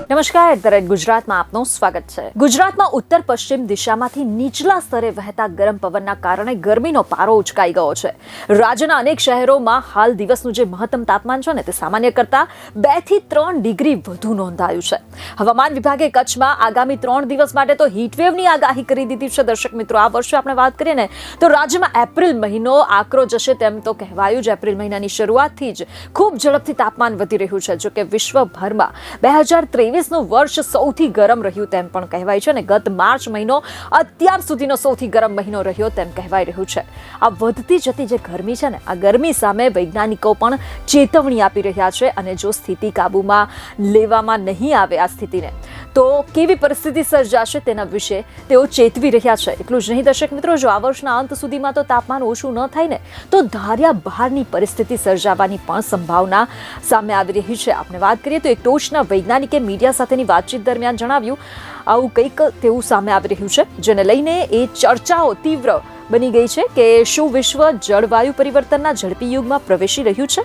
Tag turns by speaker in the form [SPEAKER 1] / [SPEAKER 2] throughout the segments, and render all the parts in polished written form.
[SPEAKER 1] નમસ્કાર, ગુજરાતમાં આપનું સ્વાગત છે। ગુજરાતમાં ઉત્તર પશ્ચિમ દિશામાંથી નીચલા સ્તરે વહેતા ગરમ પવનના કારણે ગરમીનો પારો ઉચકાઈ ગયો છે। રાજ્યના અનેક શહેરોમાં હાલ દિવસનું જે મહત્તમ તાપમાન છે ને તે સામાન્ય કરતા 2 થી 3 ડિગ્રી વધુ નોંધાયું છે। હવામાન વિભાગે કચ્છમાં આગામી 3 દિવસ માટે તો હીટવેવની આગાહી કરી દીધી છે। દર્શક મિત્રો, આ વર્ષે આપણે વાત કરીએ ને તો રાજ્યમાં એપ્રિલ મહિનો આકરો જશે તેમ તો કહેવાયું જ। એપ્રિલ મહિનાની શરૂઆતથી જ ખૂબ ઝડપથી તાપમાન વધી રહ્યું છે। જો કે વિશ્વભરમાં 2023નું વર્ષ સૌથી ગરમ રહ્યું તેમ પણ કહેવાય છે અને ગત માર્ચ મહિનો અત્યાર સુધીનો સૌથી ગરમ મહિનો રહ્યો તેમ કહેવાય રહ્યું છે। આ વધતી જતી જે ગરમી છે ને, આ ગરમી સામે વૈજ્ઞાનિકો પણ ચેતવણી આપી રહ્યા છે અને જો સ્થિતિ કાબૂમાં લેવામાં નહીં આવે આ સ્થિતિને તો કેવી પરિસ્થિતિ સર્જાશે તેના વિશે તેઓ ચેતવી રહ્યા છે। એટલું જ નહીં દર્શક મિત્રો, જો આ વર્ષના અંત સુધીમાં તો તાપમાન ઓછું ન થાય ને તો ધાર્યા બહારની પરિસ્થિતિ સર્જાવાની પણ સંભાવના સામે આવી રહી છે। આપણે વાત કરીએ તો એક ટોચના વૈજ્ઞાનિકે મીડિયા સાથેની વાતચીત દરમિયાન જણાવ્યું આવું કંઈક તેવું સામે આવી રહ્યું છે, જેને લઈને એ ચર્ચાઓ તીવ્ર બની ગઈ છે કે શું વિશ્વ જળવાયુ પરિવર્તનના ઝડપી યુગમાં પ્રવેશી રહ્યું છે?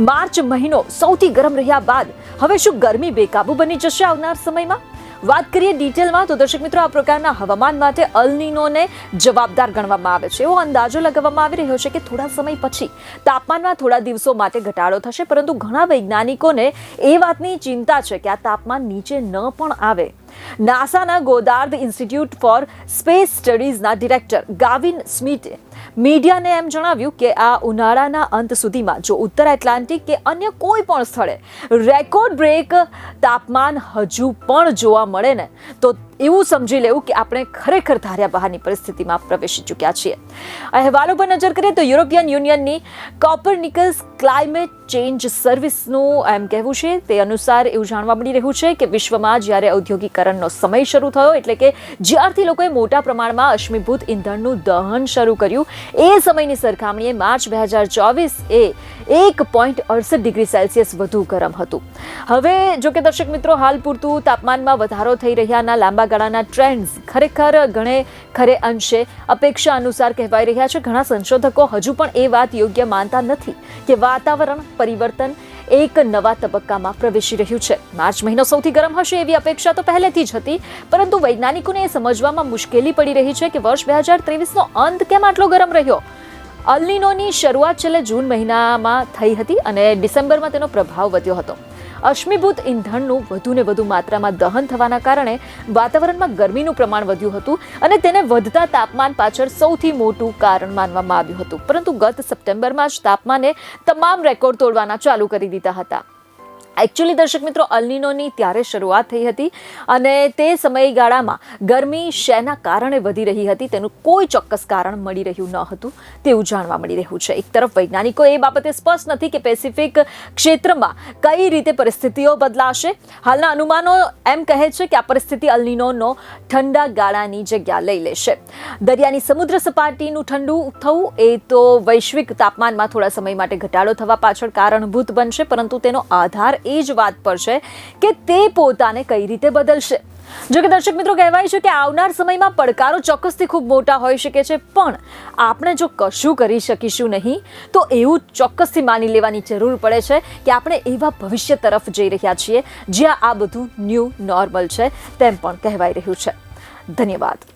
[SPEAKER 1] માર્ચ મહિનો સૌથી ગરમ રહ્યા બાદ હવે શું ગરમી બેકાબુ બની જશે આવનાર સમયમાં? વાત કરીએ ડિટેલમાં તો દર્શક મિત્રો, આ પ્રકારના હવામાન માટે અલ નીનોને જવાબદાર ગણવામાં આવે છે। એવો અંદાજો લગાવવામાં આવી રહ્યો છે કે થોડા સમય પછી તાપમાનમાં થોડા દિવસો માટે ઘટાડો થશે, પરંતુ ઘણા વૈજ્ઞાનિકોને એ વાતની ચિંતા છે કે આ તાપમાન નીચે ન પણ આવે। નાસાના ગોદાર્ડ ઇન્સ્ટિટ્યૂટ ફોર સ્પેસ સ્ટડીઝના ડિરેક્ટર ગાવિન સ્મિથે મીડિયાને એમ જણાવ્યું કે આ ઉનાળાના અંત સુધીમાં જો ઉત્તર એટલાન્ટિક કે અન્ય કોઈ પણ સ્થળે રેકોર્ડ બ્રેક તાપમાન હજુ પણ જોવા મળે ને તો એવું સમજી લેવું કે આપણે ખરેખર ધાર્યા બહારની પરિસ્થિતિમાં પ્રવેશી ચૂક્યા છીએ। અહેવાલો પર નજર કરીએ તો યુરોપિયન યુનિયનની કોપરનિકસ ક્લાઇમેટ ચેન્જ સર્વિસનું એમ કહેવું છે, તે અનુસાર એવું જાણવા મળી રહ્યું છે કે વિશ્વમાં જ્યારે ઔદ્યોગિકરણનો સમય શરૂ થયો, એટલે કે જ્યારથી લોકોએ મોટા પ્રમાણમાં અશ્મિભૂત ઇંધણનું દહન શરૂ કર્યું, એ સમયની સરખામણીએ માર્ચ 2024 એ 1.68 ડિગ્રી સેલ્સિયસ વધુ ગરમ હતું। હવે જો કે દર્શક મિત્રો, હાલ પૂરતું તાપમાનમાં વધારો થઈ રહ્યાના લાંબા ગાળાના ટ્રેન્ડ્સ ખરેખર ખરે અંશે અપેક્ષા અનુસાર કહેવાઈ રહ્યા છે। ઘણા સંશોધકો હજુ પણ એ વાત યોગ્ય માનતા નથી કે વાતાવરણ પરિવર્તન એક નવા તબક્કામાં પ્રવેશી રહ્યું છે। માર્ચ મહિનો સૌથી ગરમ હશે એવી અપેક્ષા તો પહેલેથી જ હતી, પરંતુ વૈજ્ઞાનિકોને એ સમજવામાં મુશ્કેલી પડી રહી છે કે વર્ષ 2023નો અંત કેમ આટલો ગરમ રહ્યો। અલ નીનોની શરૂઆત છેલ્લે જૂન મહિનામાં થઈ હતી અને ડિસેમ્બરમાં તેનો પ્રભાવ વધ્યો હતો। અશ્મિભૂત ઇંધણનું વધુ ને વધુ માત્રામાં દહન થવાના કારણે વાતાવરણમાં ગરમીનું પ્રમાણ વધ્યું હતું અને તેને વધતા તાપમાન પાછળ સૌથી મોટું કારણ માનવામાં આવ્યું હતું, પરંતુ ગત સપ્ટેમ્બરમાં જ તાપમાને તમામ રેકોર્ડ તોડવાના ચાલુ કરી દીધા હતા। એકચ્યુઅલી દર્શક મિત્રો, અલ નીનોની ત્યારે શરૂઆત થઈ હતી અને તે સમયગાળામાં ગરમી શેના કારણે વધી રહી હતી તેનું કોઈ ચોક્કસ કારણ મળી રહ્યું ન હતું તેવું જાણવા મળી રહ્યું છે। એક તરફ વૈજ્ઞાનિકો એ બાબતે સ્પષ્ટ નથી કે પેસિફિક ક્ષેત્રમાં કઈ રીતે પરિસ્થિતિઓ બદલાશે। હાલના અનુમાનો એમ કહે છે કે આ પરિસ્થિતિ અલ નીનોનો ઠંડા ગાળાની જગ્યા લઈ લેશે। દરિયાની સમુદ્ર સપાટીનું ઠંડુ થવું એ તો વૈશ્વિક તાપમાનમાં થોડા સમય માટે ઘટાડો થવા પાછળ કારણભૂત બનશે, પરંતુ તેનો આધાર એ જ વાત પર છે કે તે પોતાને કઈ રીતે બદલશે। જો કે દર્શક મિત્રો, કહેવાય છે કે આવનાર સમયમાં પડકારો ચોક્કસથી ખૂબ મોટા હોઈ શકે છે, પણ આપણે જો કશું કરી શકીશું નહીં તો એવું ચોક્કસથી માની લેવાની જરૂર પડે છે કે આપણે એવા ભવિષ્ય તરફ જઈ રહ્યા છીએ જ્યાં આ બધું ન્યૂ નોર્મલ છે તેમ પણ કહેવાય રહ્યું છે। ધન્યવાદ।